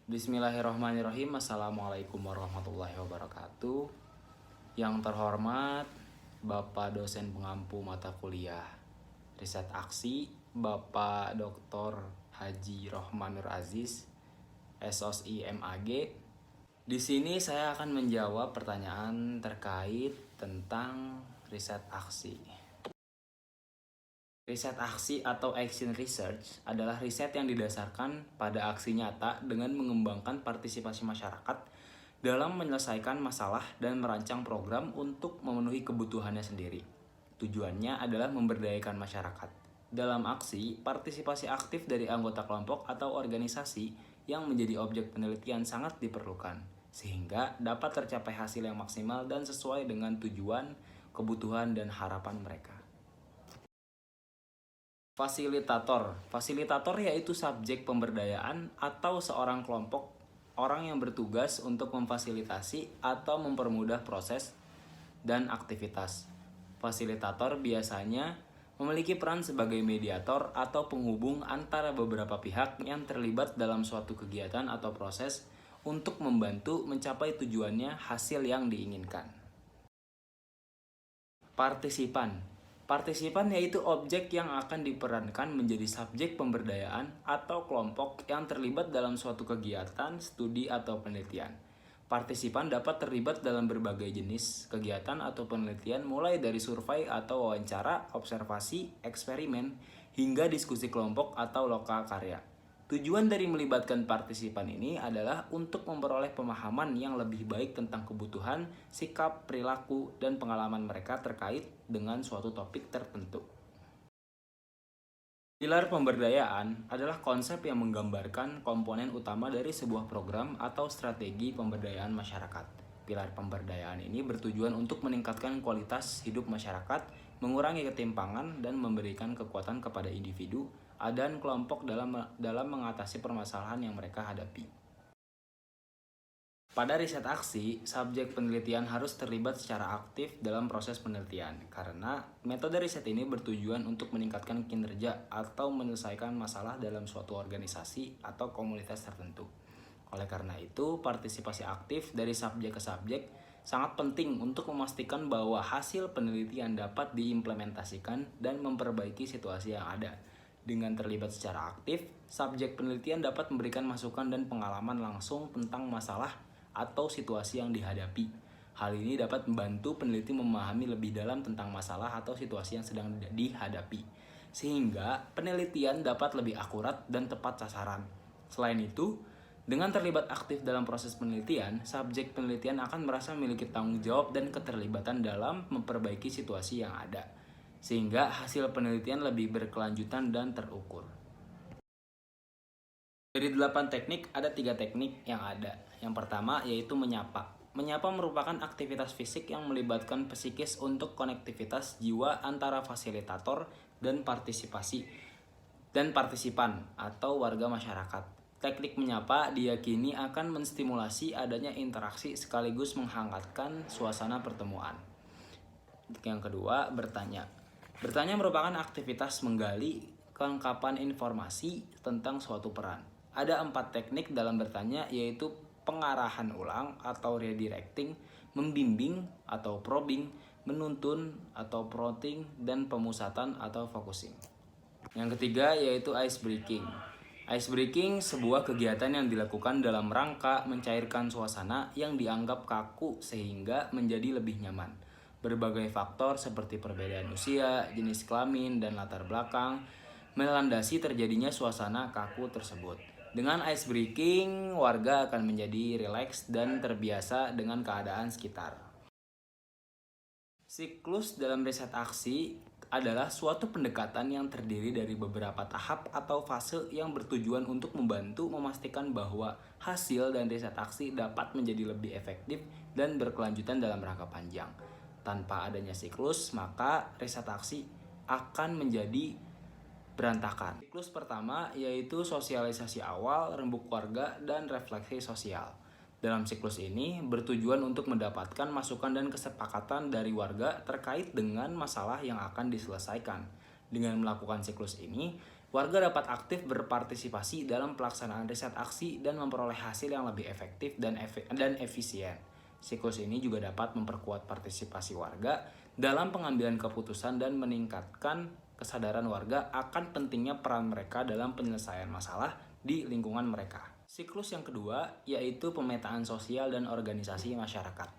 Bismillahirrahmanirrahim. Assalamualaikum warahmatullahi wabarakatuh. Yang terhormat Bapak dosen pengampu mata kuliah Riset Aksi, Bapak Dr. Haji Rohman Nur Aziz, SOSI MAG. Di sini saya akan menjawab pertanyaan terkait tentang riset aksi. Riset aksi atau action research adalah riset yang didasarkan pada aksi nyata dengan mengembangkan partisipasi masyarakat dalam menyelesaikan masalah dan merancang program untuk memenuhi kebutuhannya sendiri. Tujuannya adalah memberdayakan masyarakat. Dalam aksi, partisipasi aktif dari anggota kelompok atau organisasi yang menjadi objek penelitian sangat diperlukan, sehingga dapat tercapai hasil yang maksimal dan sesuai dengan tujuan, kebutuhan, dan harapan mereka. Fasilitator yaitu subjek pemberdayaan atau seorang kelompok orang yang bertugas untuk memfasilitasi atau mempermudah proses dan aktivitas. Fasilitator biasanya memiliki peran sebagai mediator atau penghubung antara beberapa pihak yang terlibat dalam suatu kegiatan atau proses untuk membantu mencapai tujuannya hasil yang diinginkan. Partisipan yaitu objek yang akan diperankan menjadi subjek pemberdayaan atau kelompok yang terlibat dalam suatu kegiatan, studi, atau penelitian. Partisipan dapat terlibat dalam berbagai jenis kegiatan atau penelitian mulai dari survei atau wawancara, observasi, eksperimen, hingga diskusi kelompok atau loka karya. Tujuan dari melibatkan partisipan ini adalah untuk memperoleh pemahaman yang lebih baik tentang kebutuhan, sikap, perilaku, dan pengalaman mereka terkait dengan suatu topik tertentu. Pilar pemberdayaan adalah konsep yang menggambarkan komponen utama dari sebuah program atau strategi pemberdayaan masyarakat. Pilar pemberdayaan ini bertujuan untuk meningkatkan kualitas hidup masyarakat, mengurangi ketimpangan, dan memberikan kekuatan kepada individu dan kelompok dalam mengatasi permasalahan yang mereka hadapi. Pada riset aksi, subjek penelitian harus terlibat secara aktif dalam proses penelitian karena metode riset ini bertujuan untuk meningkatkan kinerja atau menyelesaikan masalah dalam suatu organisasi atau komunitas tertentu. Oleh karena itu, partisipasi aktif dari subjek ke subjek sangat penting untuk memastikan bahwa hasil penelitian dapat diimplementasikan dan memperbaiki situasi yang ada. Dengan terlibat secara aktif, subjek penelitian dapat memberikan masukan dan pengalaman langsung tentang masalah atau situasi yang dihadapi. Hal ini dapat membantu peneliti memahami lebih dalam tentang masalah atau situasi yang sedang dihadapi, sehingga penelitian dapat lebih akurat dan tepat sasaran. Selain itu, dengan terlibat aktif dalam proses penelitian, subjek penelitian akan merasa memiliki tanggung jawab dan keterlibatan dalam memperbaiki situasi yang ada, sehingga hasil penelitian lebih berkelanjutan dan terukur. Dari 8 teknik, ada 3 teknik yang ada. Yang pertama yaitu menyapa. Menyapa merupakan aktivitas fisik yang melibatkan psikis untuk konektivitas jiwa antara fasilitator dan partisipan atau warga masyarakat. Teknik menyapa diyakini akan menstimulasi adanya interaksi sekaligus menghangatkan suasana pertemuan. Yang kedua, bertanya. Bertanya merupakan aktivitas menggali kelengkapan informasi tentang suatu peran. Ada 4 teknik dalam bertanya, yaitu pengarahan ulang atau redirecting, membimbing atau probing, menuntun atau prompting, dan pemusatan atau focusing. Yang ketiga yaitu ice breaking. Ice breaking sebuah kegiatan yang dilakukan dalam rangka mencairkan suasana yang dianggap kaku sehingga menjadi lebih nyaman. Berbagai faktor seperti perbedaan usia, jenis kelamin, dan latar belakang melandasi terjadinya suasana kaku tersebut. Dengan ice breaking, warga akan menjadi rileks dan terbiasa dengan keadaan sekitar. Siklus dalam riset aksi adalah suatu pendekatan yang terdiri dari beberapa tahap atau fase yang bertujuan untuk membantu memastikan bahwa hasil dan riset aksi dapat menjadi lebih efektif dan berkelanjutan dalam rangka panjang. Tanpa adanya siklus, maka riset aksi akan menjadi berantakan. Siklus pertama yaitu sosialisasi awal, rembuk warga, dan refleksi sosial. Dalam siklus ini bertujuan untuk mendapatkan masukan dan kesepakatan dari warga terkait dengan masalah yang akan diselesaikan. Dengan melakukan siklus ini, Warga dapat aktif berpartisipasi dalam pelaksanaan riset aksi dan memperoleh hasil yang lebih efektif dan efisien. Siklus ini juga dapat memperkuat partisipasi warga dalam pengambilan keputusan dan meningkatkan kesadaran warga akan pentingnya peran mereka dalam penyelesaian masalah di lingkungan mereka. Siklus yang kedua yaitu pemetaan sosial dan organisasi masyarakat.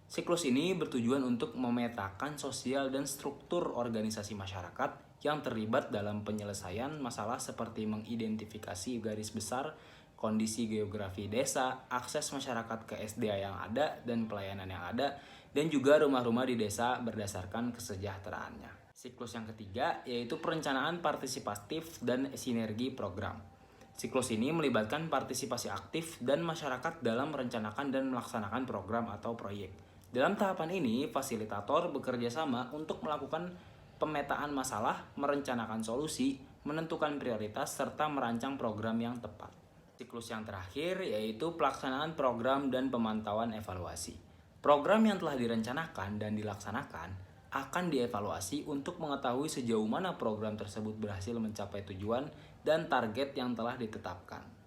Siklus ini bertujuan untuk memetakan sosial dan struktur organisasi masyarakat yang terlibat dalam penyelesaian masalah seperti mengidentifikasi garis besar, kondisi geografi desa, akses masyarakat ke SDA yang ada dan pelayanan yang ada, dan juga rumah-rumah di desa berdasarkan kesejahteraannya. Siklus yang ketiga yaitu perencanaan partisipatif dan sinergi program. Siklus ini melibatkan partisipasi aktif dan masyarakat dalam merencanakan dan melaksanakan program atau proyek. Dalam tahapan ini, fasilitator bekerja sama untuk melakukan pemetaan masalah, merencanakan solusi, menentukan prioritas, serta merancang program yang tepat. Siklus yang terakhir yaitu pelaksanaan program dan pemantauan evaluasi. Program yang telah direncanakan dan dilaksanakan akan dievaluasi untuk mengetahui sejauh mana program tersebut berhasil mencapai tujuan dan target yang telah ditetapkan.